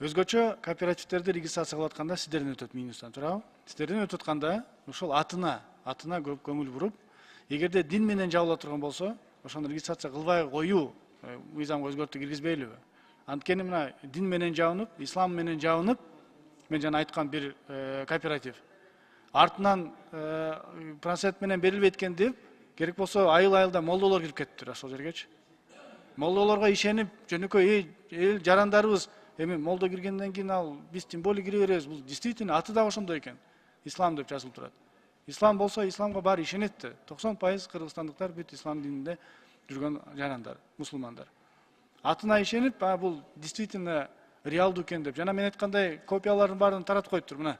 Өзгөчө кооперативтерди регистрация кылып атканда сиздерден өтөт, минустан, туурабы? Сиздерден өтүп атканда ошол атына көп көңүл буруп, эгерде дин менен жабыла турган болсо, ошону регистрация кылбай коюу мыйзамга өзгөртүү киргизбейлиби? Анткени мына дин менен жабынып, ислам менен жабынып, мен жана айткан бир кооператив артынан процент менен берилбейт экен деп, керек болсо айыл-айылда молдолор кирип кетиптир ошол жергечи. Молдолорго ишенип, жөнөкөй эл жарандарыбыз эми молдо киргенден кийин ал биз тем более кире беребиз. Бул действительно аты да ошондой экен. Ислам деп жазылып турат. Ислам болсо исламга баары ишенет да. 90% кыргызстандыктар бүт ислам дининде жүргөн жарандар, мусулмандар. Атына ишенип, бул действительно реалдуу экен деп. Жана мен айткандай копияларын баарын таратып коюптур мына.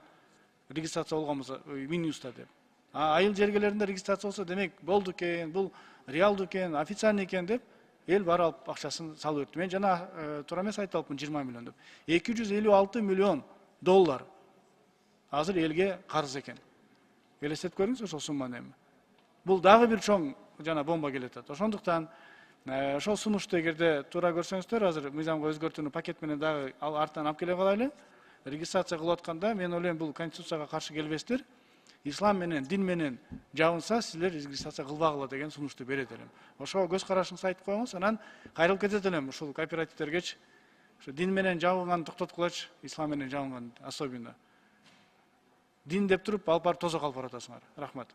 Регистрация болгонбузда Минюста деп. Айыл жергелеринде регистрация болсо, демек болду экен, бул реалдуу экен, официальный экен деп эл баары алып акчасын салып өттү. Мен жана туура эмес айта алыпмын 20 миллион деп. 256 миллион доллар азыр элге карыз экен. Элестетип көрүңүз ошол сумманы эми. Бул дагы бир чоң жана бомба келатат. Ошондуктан ошол сунушту эгерде туура көрсөңүздөр, азыр мыйзамга өзгөртүүнү пакет менен дагы артынан алып келе калайлы. Регистрация кылып атканда мен ойлойм бул конституцияга каршы келбестир. Ислам менен, дин менен жабынса, силер регистрация кылбагыла деген сунушту берет элем. Ошого көз карашыңызды айтып коюңуз, анан кайрылып кетет элем ушул кооперативтергечи. Ошо дин менен жабылганды токтоткулачы, ислам менен жабылган особенно. Дин деп туруп алып барып тозок алып баратасыңар. Рахмат.